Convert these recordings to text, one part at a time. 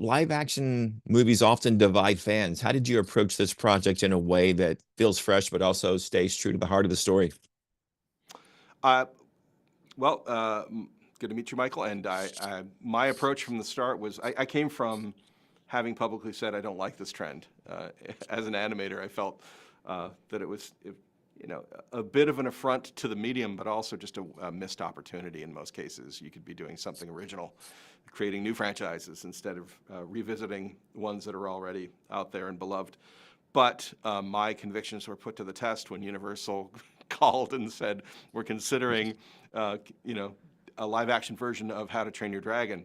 live action movies often divide fans. How did you approach this project in a way that feels fresh but also stays true to the heart of the story? Uh, well, good to meet you, Michael. And my approach from the start was I came from having publicly said I don't like this trend. As an animator, I felt that it was, you know, a bit of an affront to the medium, but also just a missed opportunity in most cases. You could be doing something original, creating new franchises instead of revisiting ones that are already out there and beloved. But my convictions were put to the test when Universal called and said, we're considering, you know, a live action version of How to Train Your Dragon.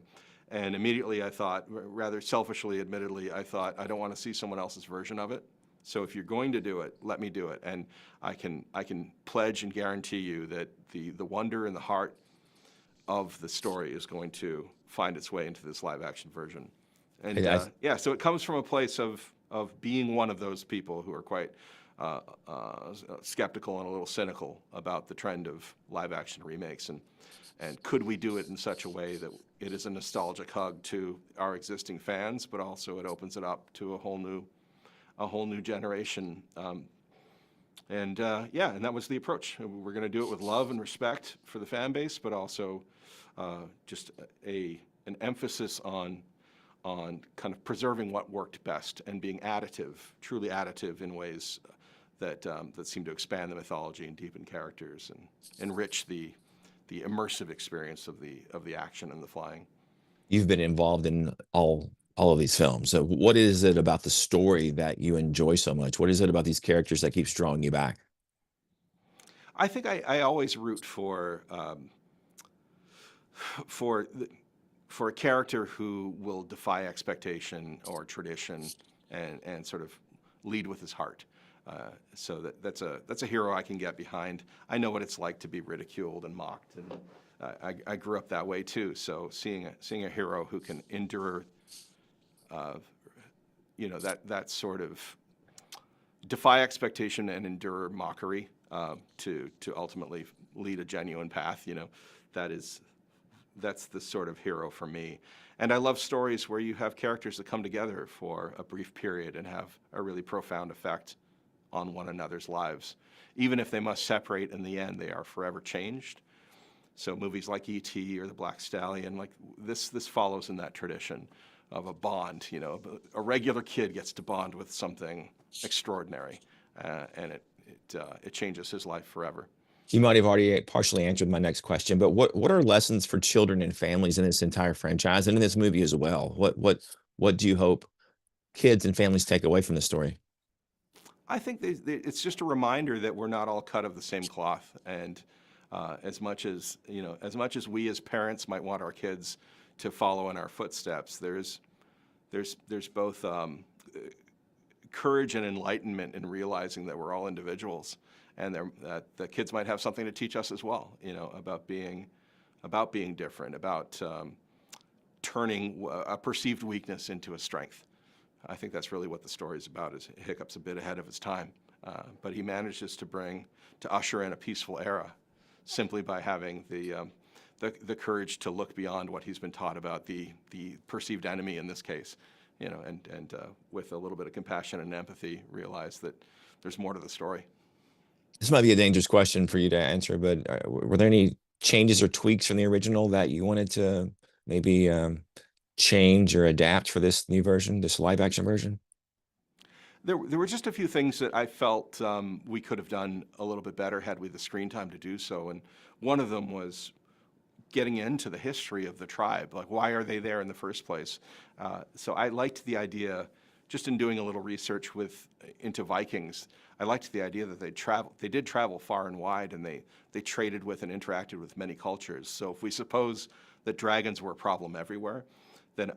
And immediately I thought, rather selfishly, admittedly, I thought, I don't want to see someone else's version of it. So if you're going to do it, let me do it. And I can pledge and guarantee you that the wonder and the heart of the story is going to find its way into this live action version. And I, yeah, so it comes from a place of being one of those people who are quite skeptical and a little cynical about the trend of live action remakes, and could we do it in such a way that it is a nostalgic hug to our existing fans, but also it opens it up to a whole new generation. Yeah, and that was the approach. We're going to do it with love and respect for the fan base, but also just an emphasis on kind of preserving what worked best and being additive, truly additive in ways that seem to expand the mythology and deepen characters and enrich the immersive experience of the action and the flying. you've been involved in all of these films. So what is it about the story that you enjoy so much? What is it about these characters that keeps drawing you back? I think I always root for the, for a character who will defy expectation or tradition and sort of lead with his heart. So that's a hero I can get behind. I know what it's like to be ridiculed and mocked, and I grew up that way too. So seeing a hero who can endure, you know, that sort of defy expectation and endure mockery to ultimately lead a genuine path, you know, that's the sort of hero for me. And I love stories where you have characters that come together for a brief period and have a really profound effect on one another's lives. Even if they must separate in the end, they are forever changed. So movies like E.T. or The Black Stallion, like this follows in that tradition of a bond. You know, a regular kid gets to bond with something extraordinary, and it changes his life forever. You might have already partially answered my next question, but what are lessons for children and families in this entire franchise and in this movie as well? What do you hope kids and families take away from the story? I think it's just a reminder that we're not all cut of the same cloth, and as much as you know, as much as we as parents might want our kids to follow in our footsteps, there's both courage and enlightenment in realizing that we're all individuals, and that the kids might have something to teach us as well. You know, about being different, about turning a perceived weakness into a strength. I think that's really what the story is about. Is Hiccup's a bit ahead of his time, but he manages to usher in a peaceful era, simply by having the courage to look beyond what he's been taught about the perceived enemy in this case, you know, and with a little bit of compassion and empathy, realize that there's more to the story. This might be a dangerous question for you to answer, but were there any changes or tweaks from the original that you wanted to maybe change or adapt for this new version, this live action version? There were just a few things that I felt we could have done a little bit better had we the screen time to do so, and one of them was getting into the history of the tribe. Like, why are they there in the first place? So I liked the idea, just in doing a little research into Vikings, I liked the idea that they did travel far and wide, and they traded with and interacted with many cultures. So if we suppose that dragons were a problem everywhere, then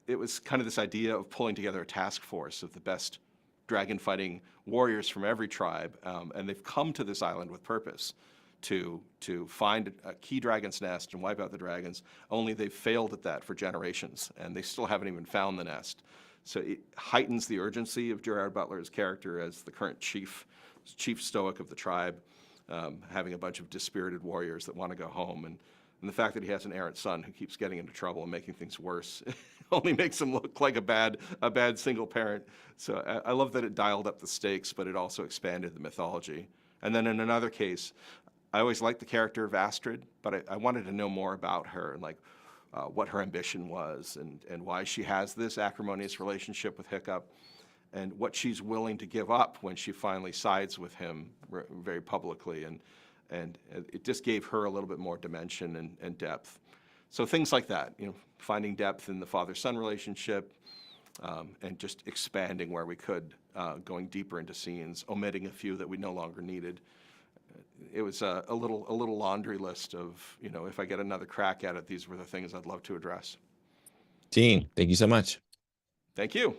it was kind of this idea of pulling together a task force of the best dragon fighting warriors from every tribe, and they've come to this island with purpose to find a key dragon's nest and wipe out the dragons. Only they've failed at that for generations, and they still haven't even found the nest. So it heightens the urgency of Gerard Butler's character as the current chief stoic of the tribe, having a bunch of dispirited warriors that want to go home, and the fact that he has an errant son who keeps getting into trouble and making things worse only makes him look like a bad single parent. So I love that it dialed up the stakes, but it also expanded the mythology. And then in another case, I always liked the character of Astrid, but I wanted to know more about her and like what her ambition was and why she has this acrimonious relationship with Hiccup and what she's willing to give up when she finally sides with him very publicly. And it just gave her a little bit more dimension and depth. So things like that, you know, finding depth in the father-son relationship, and just expanding where we could, going deeper into scenes, omitting a few that we no longer needed. It was a little laundry list of, you know, if I get another crack at it, these were the things I'd love to address. Dean, thank you so much. Thank you.